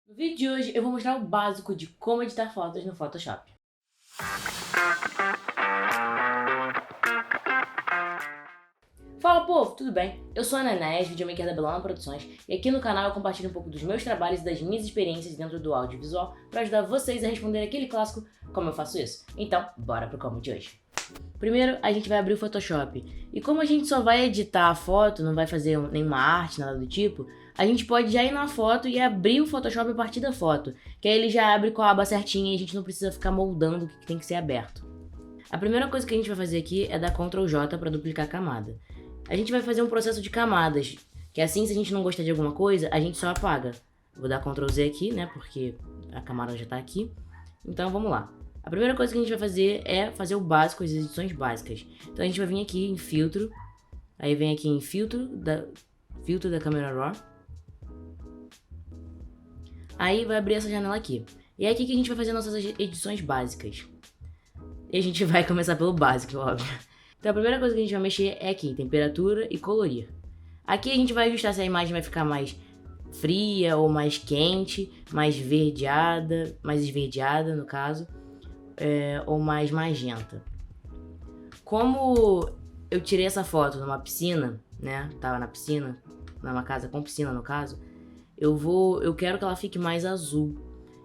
No vídeo de hoje eu vou mostrar o básico de como editar fotos no Photoshop. Fala povo, tudo bem? Eu sou a Nanés, videomaker da Belona Produções, e aqui no canal eu compartilho um pouco dos meus trabalhos e das minhas experiências dentro do audiovisual para ajudar vocês a responder aquele clássico como eu faço isso. Então, bora pro como de hoje. Primeiro, a gente vai abrir o Photoshop, e como a gente só vai editar a foto, não vai fazer nenhuma arte, nada do tipo, a gente pode já ir na foto e abrir o Photoshop a partir da foto, que aí ele já abre com a aba certinha e a gente não precisa ficar moldando o que tem que ser aberto. A primeira coisa que a gente vai fazer aqui é dar Ctrl J para duplicar a camada. A gente vai fazer um processo de camadas, que assim, se a gente não gostar de alguma coisa, a gente só apaga. Vou dar Ctrl Z aqui, né, porque a camada já tá aqui. Então vamos lá. A primeira coisa que a gente vai fazer é fazer o básico, as edições básicas. Então a gente vai vir aqui em filtro, aí vem aqui em filtro da câmera RAW. Aí vai abrir essa janela aqui. E é aqui que a gente vai fazer nossas edições básicas. E a gente vai começar pelo básico, óbvio. Então a primeira coisa que a gente vai mexer é aqui, temperatura e colorir. Aqui a gente vai ajustar se a imagem vai ficar mais fria ou mais quente, mais esverdeada no caso, ou mais magenta. Como eu tirei essa foto numa piscina, né, tava na piscina, numa casa com piscina no caso, eu quero que ela fique mais azul.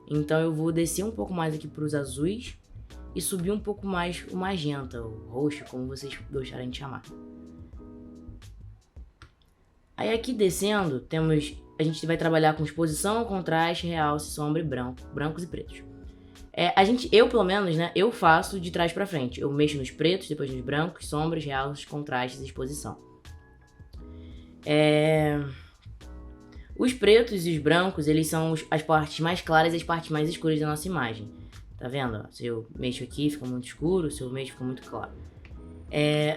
Então eu vou descer um pouco mais aqui para os azuis e subir um pouco mais o magenta, o roxo, como vocês gostarem de chamar. Aí aqui descendo, a gente vai trabalhar com exposição, contraste, realce, sombra e brancos e pretos. Eu pelo menos, né, eu faço de trás pra frente. Eu mexo nos pretos, depois nos brancos, sombras, realces, contrastes e exposição. Os pretos e os brancos, eles são as partes mais claras e as partes mais escuras da nossa imagem. Tá vendo? Se eu mexo aqui, fica muito escuro, se eu mexo, fica muito claro.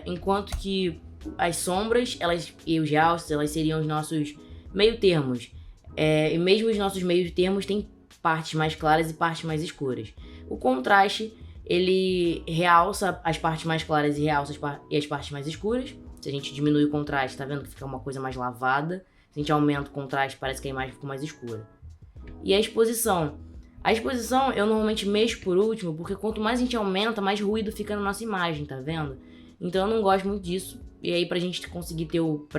Enquanto que as sombras e os realces, elas seriam os nossos meio termos. E mesmo os nossos meios termos têm partes mais claras e partes mais escuras. O contraste, ele realça as partes mais claras e realça as partes mais escuras. Se a gente diminui o contraste, tá vendo que fica uma coisa mais lavada. Se a gente aumenta o contraste, parece que a imagem fica mais escura. E a exposição. A exposição eu normalmente mexo por último, porque quanto mais a gente aumenta, mais ruído fica na nossa imagem, tá vendo? Então eu não gosto muito disso. E aí pra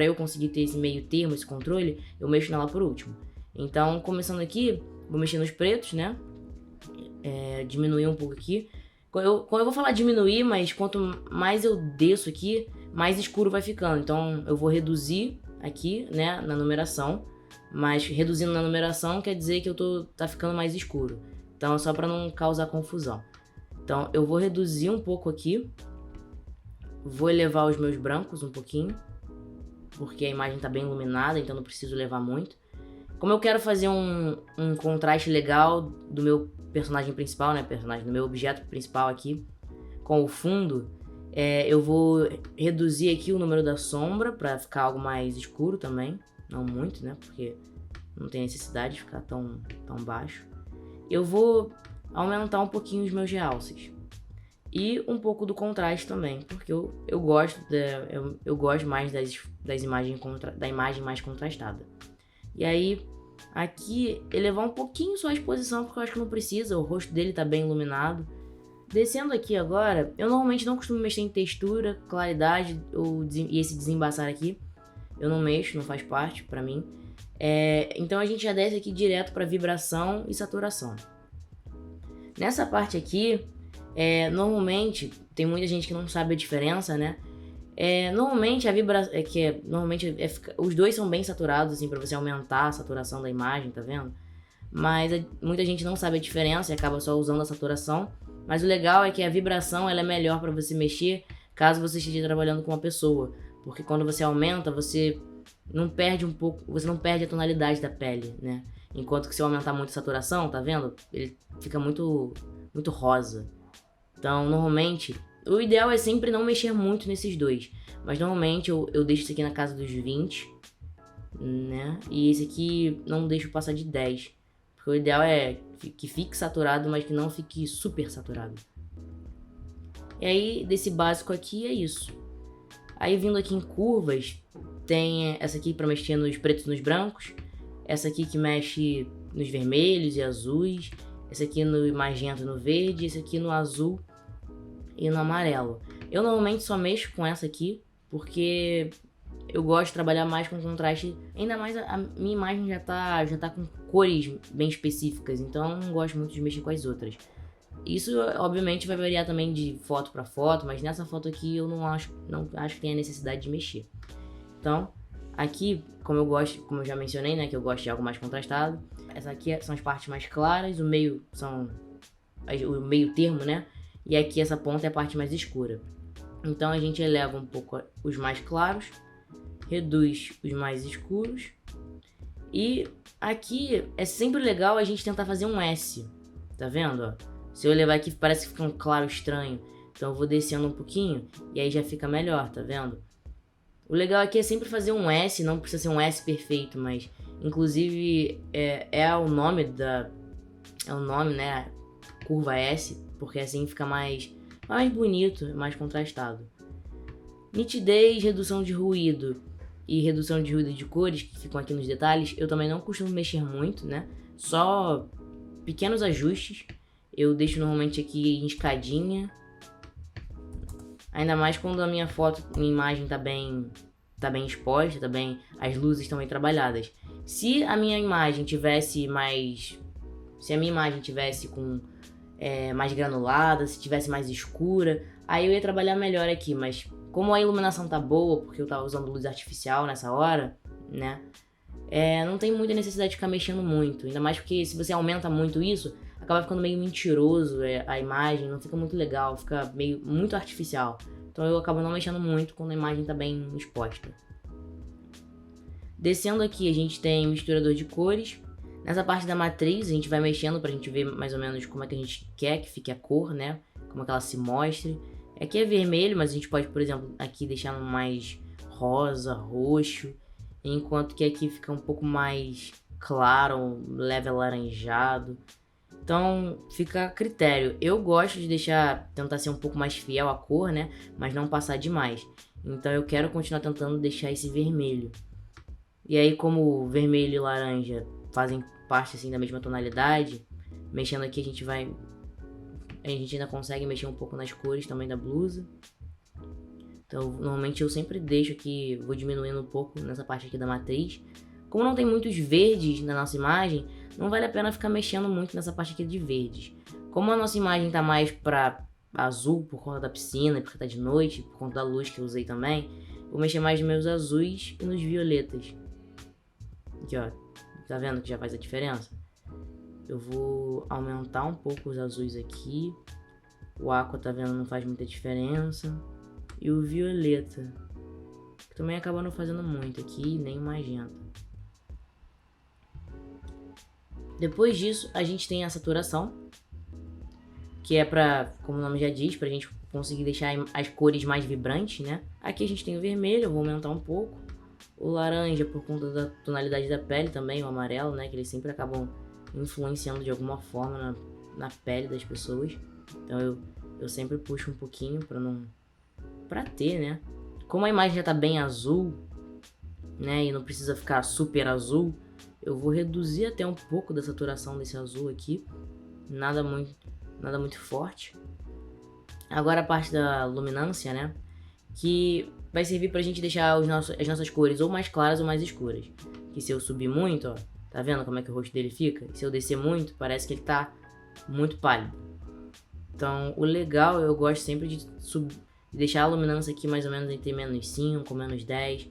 eu conseguir ter esse meio termo, esse controle, eu mexo nela por último. Então, começando aqui, vou mexer nos pretos, né? Diminuir um pouco aqui. Quando eu vou falar diminuir, mas quanto mais eu desço aqui, mais escuro vai ficando. Então eu vou reduzir aqui, né, na numeração. Mas reduzindo na numeração quer dizer que tá ficando mais escuro. Então é só para não causar confusão. Então eu vou reduzir um pouco aqui. Vou elevar os meus brancos um pouquinho, porque a imagem tá bem iluminada, então não preciso elevar muito. Como eu quero fazer um contraste legal do meu personagem principal, né, do meu objeto principal aqui, com o fundo, eu vou reduzir aqui o número da sombra para ficar algo mais escuro também. Não muito, né? Porque não tem necessidade de ficar tão baixo. Eu vou aumentar um pouquinho os meus realces. E um pouco do contraste também, porque eu gosto mais da imagem mais contrastada. E aí, aqui, elevar um pouquinho só a exposição, porque eu acho que não precisa, o rosto dele tá bem iluminado. Descendo aqui agora, eu normalmente não costumo mexer em textura, claridade e esse desembaçar aqui. Eu não mexo, não faz parte pra mim. Então a gente já desce aqui direto pra vibração e saturação. Nessa parte aqui, normalmente, tem muita gente que não sabe a diferença, né? Normalmente a vibração, os dois são bem saturados, assim, pra você aumentar a saturação da imagem, tá vendo? Mas muita gente não sabe a diferença e acaba só usando a saturação. Mas o legal é que a vibração ela é melhor pra você mexer caso você esteja trabalhando com uma pessoa. Porque quando você aumenta, você não perde a tonalidade da pele, né? Enquanto que se eu aumentar muito a saturação, tá vendo? Ele fica muito rosa. Então, normalmente, o ideal é sempre não mexer muito nesses dois. Mas normalmente eu deixo isso aqui na casa dos 20, né? E esse aqui não deixo passar de 10. Porque o ideal é que fique saturado, mas que não fique super saturado. E aí, desse básico aqui é isso. Aí vindo aqui em curvas, tem essa aqui para mexer nos pretos e nos brancos. Essa aqui que mexe nos vermelhos e azuis, esse aqui no magenta e no verde, esse aqui no azul e no amarelo. Eu normalmente só mexo com essa aqui, porque eu gosto de trabalhar mais com contraste, ainda mais a minha imagem já tá com cores bem específicas, então eu não gosto muito de mexer com as outras. Isso obviamente vai variar também de foto para foto, mas nessa foto aqui eu não acho que tem a necessidade de mexer. Então, aqui, como eu já mencionei, né, que eu gosto de algo mais contrastado, essa aqui são as partes mais claras, o meio termo, né, e aqui essa ponta é a parte mais escura. Então a gente eleva um pouco os mais claros, reduz os mais escuros, e aqui é sempre legal a gente tentar fazer um S, tá vendo, ó? Se eu levar aqui parece que fica um claro estranho, então eu vou descendo um pouquinho e aí já fica melhor, tá vendo? O legal aqui é sempre fazer um S, não precisa ser um S perfeito, mas inclusive é o nome, né, curva S, porque assim fica mais bonito, mais contrastado. Nitidez, redução de ruído e redução de ruído de cores, que ficam aqui nos detalhes, eu também não costumo mexer muito, né, só pequenos ajustes. Eu deixo normalmente aqui em escadinha. Ainda mais quando a minha imagem tá bem exposta, as luzes estão bem trabalhadas. Se a minha imagem tivesse com mais granulada, se tivesse mais escura, aí eu ia trabalhar melhor aqui, mas como a iluminação tá boa, porque eu tava usando luz artificial nessa hora, né, não tem muita necessidade de ficar mexendo muito, ainda mais porque se você aumenta muito isso, acaba ficando meio mentiroso a imagem, não fica muito legal, fica muito artificial. Então eu acabo não mexendo muito quando a imagem está bem exposta. Descendo aqui a gente tem misturador de cores. Nessa parte da matriz a gente vai mexendo pra gente ver mais ou menos como é que a gente quer que fique a cor, né? Como é que ela se mostre. Aqui é vermelho, mas a gente pode, por exemplo, aqui deixar no mais rosa, roxo. Enquanto que aqui fica um pouco mais claro, leve alaranjado. Então fica a critério. Eu gosto de tentar ser um pouco mais fiel à cor, né? Mas não passar demais. Então eu quero continuar tentando deixar esse vermelho. E aí, como vermelho e laranja fazem parte assim da mesma tonalidade, mexendo aqui a gente ainda consegue mexer um pouco nas cores também da blusa. Então normalmente eu sempre deixo aqui, vou diminuindo um pouco nessa parte aqui da matriz. Como não tem muitos verdes na nossa imagem, não vale a pena ficar mexendo muito nessa parte aqui de verdes. Como a nossa imagem tá mais pra azul por conta da piscina, porque tá de noite, por conta da luz que eu usei também, vou mexer mais nos meus azuis e nos violetas. Aqui, ó, tá vendo que já faz a diferença? Eu vou aumentar um pouco os azuis aqui. O aqua, tá vendo, não faz muita diferença. E o violeta, que também acaba não fazendo muito aqui, nem o magenta. Depois disso, a gente tem a saturação, que é pra, como o nome já diz, pra gente conseguir deixar as cores mais vibrantes, né? Aqui a gente tem o vermelho, eu vou aumentar um pouco. O laranja, por conta da tonalidade da pele também, o amarelo, né? Que eles sempre acabam influenciando de alguma forma na pele das pessoas. Então eu sempre puxo um pouquinho pra ter, né? Como a imagem já tá bem azul, né? E não precisa ficar super azul, eu vou reduzir até um pouco da saturação desse azul aqui. Nada muito forte. Agora a parte da luminância, né? Que vai servir pra gente deixar as nossas cores ou mais claras ou mais escuras. Que se eu subir muito, ó, tá vendo como é que o rosto dele fica? Se eu descer muito, parece que ele tá muito pálido. Então o legal, eu gosto sempre de deixar a luminância aqui mais ou menos entre menos 5, menos 10.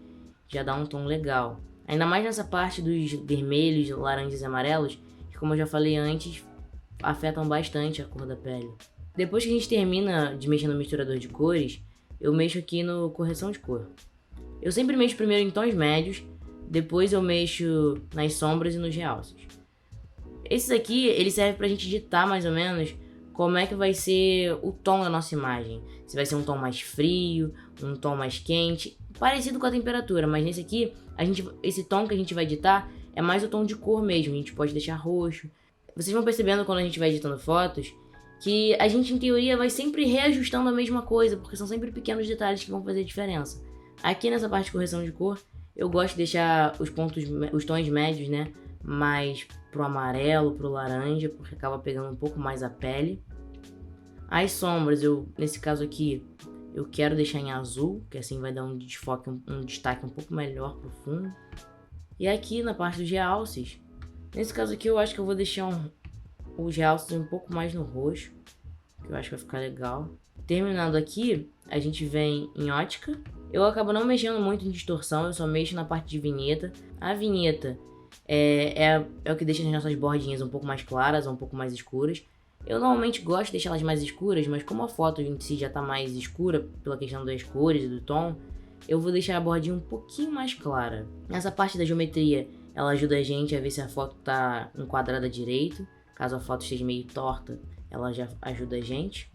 Já dá um tom legal. Ainda mais nessa parte dos vermelhos, laranjas e amarelos, que como eu já falei antes, afetam bastante a cor da pele. Depois que a gente termina de mexer no misturador de cores, eu mexo aqui no correção de cor. Eu sempre mexo primeiro em tons médios, depois eu mexo nas sombras e nos realces. Esses aqui, eles servem pra gente ditar mais ou menos como é que vai ser o tom da nossa imagem. Se vai ser um tom mais frio, um tom mais quente, parecido com a temperatura, mas nesse aqui, esse tom que a gente vai editar é mais o tom de cor mesmo, a gente pode deixar roxo. Vocês vão percebendo quando a gente vai editando fotos, que a gente em teoria vai sempre reajustando a mesma coisa, porque são sempre pequenos detalhes que vão fazer diferença. Aqui nessa parte de correção de cor, eu gosto de deixar os tons médios, né, mais pro amarelo, pro laranja, porque acaba pegando um pouco mais a pele. As sombras, nesse caso aqui, eu quero deixar em azul, que assim vai dar um desfoque, um destaque um pouco melhor pro fundo. E aqui na parte dos realces, nesse caso aqui eu acho que eu vou deixar os realces um pouco mais no roxo, que eu acho que vai ficar legal. Terminando aqui, a gente vem em ótica. Eu acabo não mexendo muito em distorção, eu só mexo na parte de vinheta. A vinheta é o que deixa as nossas bordinhas um pouco mais claras ou um pouco mais escuras. Eu normalmente gosto de deixar elas mais escuras, mas como a foto em si já tá mais escura, pela questão das cores e do tom, eu vou deixar a bordinha um pouquinho mais clara. Essa parte da geometria, ela ajuda a gente a ver se a foto tá enquadrada direito. Caso a foto esteja meio torta, ela já ajuda a gente.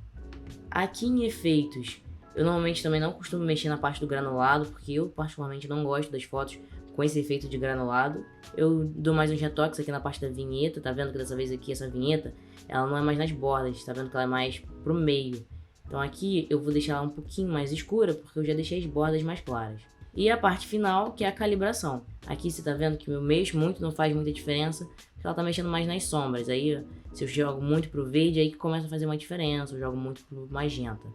Aqui em efeitos, eu normalmente também não costumo mexer na parte do granulado, porque eu particularmente não gosto das fotos com esse efeito de granulado. Eu dou mais uns retoques aqui na parte da vinheta, tá vendo que dessa vez aqui essa vinheta, ela não é mais nas bordas, tá vendo que ela é mais pro meio. Então aqui eu vou deixar ela um pouquinho mais escura, porque eu já deixei as bordas mais claras. E a parte final, que é a calibração. Aqui você tá vendo que eu mexo muito, não faz muita diferença, porque ela tá mexendo mais nas sombras. Aí se eu jogo muito pro verde, aí que começa a fazer uma diferença, eu jogo muito pro magenta.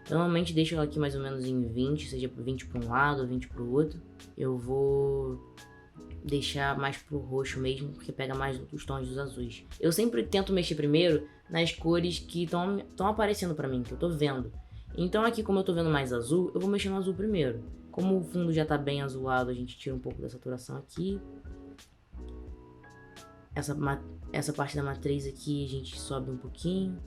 Eu normalmente deixo ela aqui mais ou menos em 20, seja 20 para um lado ou 20 para o outro. Eu vou deixar mais pro roxo mesmo, porque pega mais os tons dos azuis. Eu sempre tento mexer primeiro nas cores que estão aparecendo pra mim, que eu tô vendo. Então aqui, como eu tô vendo mais azul, eu vou mexer no azul primeiro. Como o fundo já tá bem azulado, a gente tira um pouco da saturação aqui. Essa parte da matriz aqui a gente sobe um pouquinho.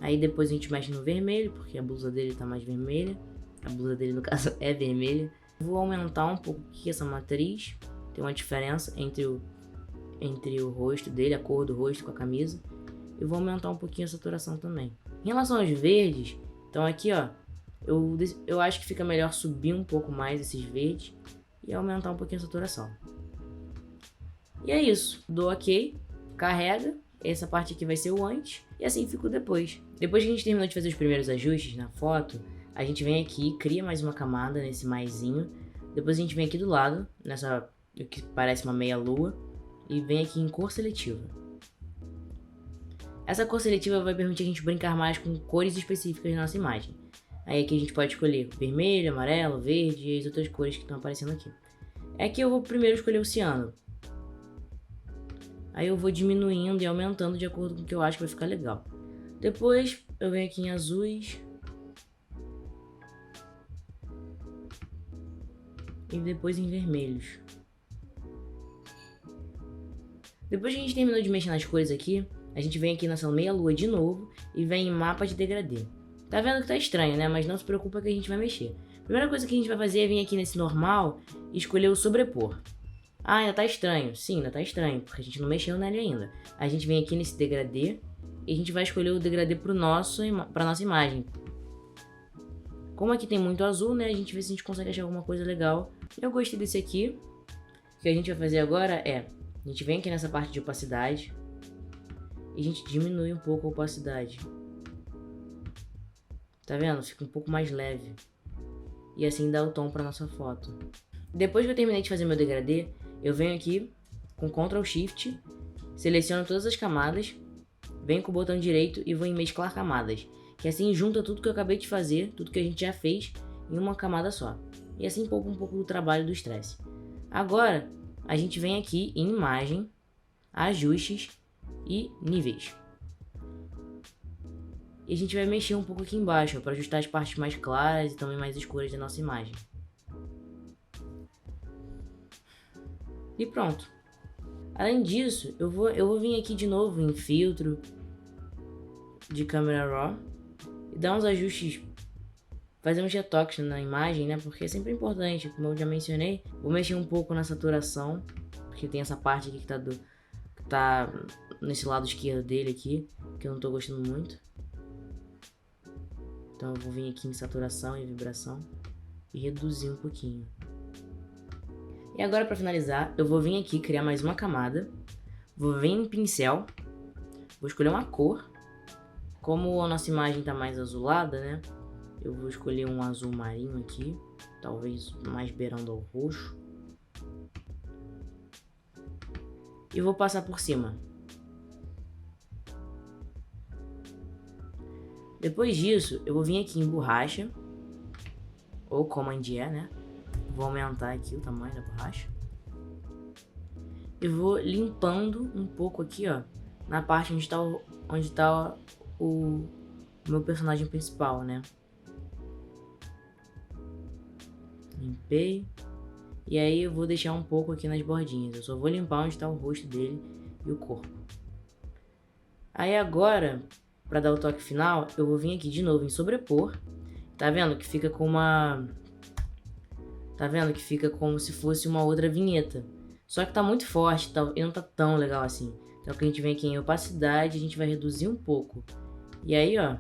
Aí depois a gente mexe no vermelho, porque a blusa dele tá mais vermelha. A blusa dele, no caso, é vermelha. Vou aumentar um pouco aqui essa matriz. Tem uma diferença entre o rosto dele, a cor do rosto com a camisa. E vou aumentar um pouquinho a saturação também. Em relação aos verdes, então aqui ó, eu acho que fica melhor subir um pouco mais esses verdes e aumentar um pouquinho a saturação. E é isso, dou ok, carrega, essa parte aqui vai ser o antes, e assim fica o depois. Depois que a gente terminou de fazer os primeiros ajustes na foto, a gente vem aqui, cria mais uma camada nesse maisinho, depois a gente vem aqui do lado, nessa o que parece uma meia lua, e vem aqui em cor seletiva. Essa cor seletiva vai permitir a gente brincar mais com cores específicas na nossa imagem. Aí aqui a gente pode escolher vermelho, amarelo, verde e as outras cores que estão aparecendo aqui. Aqui eu vou primeiro escolher o ciano. Aí eu vou diminuindo e aumentando de acordo com o que eu acho que vai ficar legal. Depois eu venho aqui em azuis. E depois em vermelhos. Depois que a gente terminou de mexer nas cores aqui, a gente vem aqui nessa meia lua de novo e vem em mapa de degradê. Tá vendo que tá estranho, né? Mas não se preocupa que a gente vai mexer. A primeira coisa que a gente vai fazer é vir aqui nesse normal e escolher o sobrepor. Ah, ainda tá estranho. Sim, ainda tá estranho, porque a gente não mexeu nele ainda. A gente vem aqui nesse degradê e a gente vai escolher o degradê pra nossa imagem. Como aqui tem muito azul, né? A gente vê se a gente consegue achar alguma coisa legal. Eu gostei desse aqui. O que a gente vai fazer agora é... A gente vem aqui nessa parte de opacidade e a gente diminui um pouco a opacidade. Tá vendo? Fica um pouco mais leve. E assim dá o tom pra nossa foto. Depois que eu terminei de fazer meu degradê, eu venho aqui com Ctrl Shift, seleciono todas as camadas, venho com o botão direito e vou em mesclar camadas. Que assim junta tudo que eu acabei de fazer, tudo que a gente já fez, em uma camada só. E assim poupa um pouco do trabalho do estresse. Agora, a gente vem aqui em imagem, ajustes e níveis. E a gente vai mexer um pouco aqui embaixo, para ajustar as partes mais claras e também mais escuras da nossa imagem. E pronto. Além disso, eu vou vir aqui de novo em filtro de câmera RAW e dar uns ajustes, fazer uns retoques na imagem, né? Porque é sempre importante, como eu já mencionei. Vou mexer um pouco na saturação, porque tem essa parte aqui que tá nesse lado esquerdo dele aqui, que eu não tô gostando muito. Então eu vou vir aqui em saturação e vibração e reduzir um pouquinho. E agora para finalizar, eu vou vir aqui criar mais uma camada. Vou vir em pincel, vou escolher uma cor. Como a nossa imagem tá mais azulada, né? Eu vou escolher um azul marinho aqui, talvez mais beirando ao roxo. e vou passar por cima. Depois disso, eu vou vir aqui em borracha, ou Command E, né? Vou aumentar aqui o tamanho da borracha. E vou limpando um pouco aqui, ó, na parte onde tá o meu personagem principal, né? Limpei. E aí eu vou deixar um pouco aqui nas bordinhas. Eu só vou limpar onde tá o rosto dele e o corpo. Aí agora, pra dar o toque final, eu vou vir aqui de novo em sobrepor. Tá vendo que fica com uma... Tá vendo que fica como se fosse uma outra vinheta. Só que tá muito forte, tá? E não tá tão legal assim. Então que a gente vem aqui em opacidade, a gente vai reduzir um pouco. E aí, ó,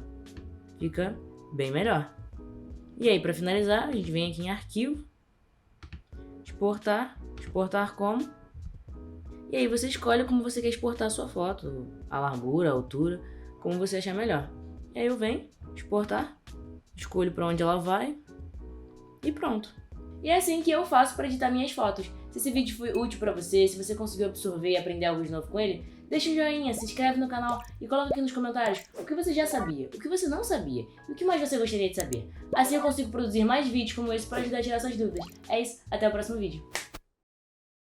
fica bem melhor. E aí, pra finalizar, a gente vem aqui em arquivo, exportar como. E aí você escolhe como você quer exportar a sua foto, a largura, a altura, como você achar melhor. E aí eu venho, exportar, escolho pra onde ela vai e pronto. E é assim que eu faço para editar minhas fotos. Se esse vídeo foi útil para você, se você conseguiu absorver e aprender algo de novo com ele, deixa um joinha, se inscreve no canal e coloca aqui nos comentários o que você já sabia, o que você não sabia e o que mais você gostaria de saber. Assim eu consigo produzir mais vídeos como esse para ajudar a tirar suas dúvidas. É isso, até o próximo vídeo.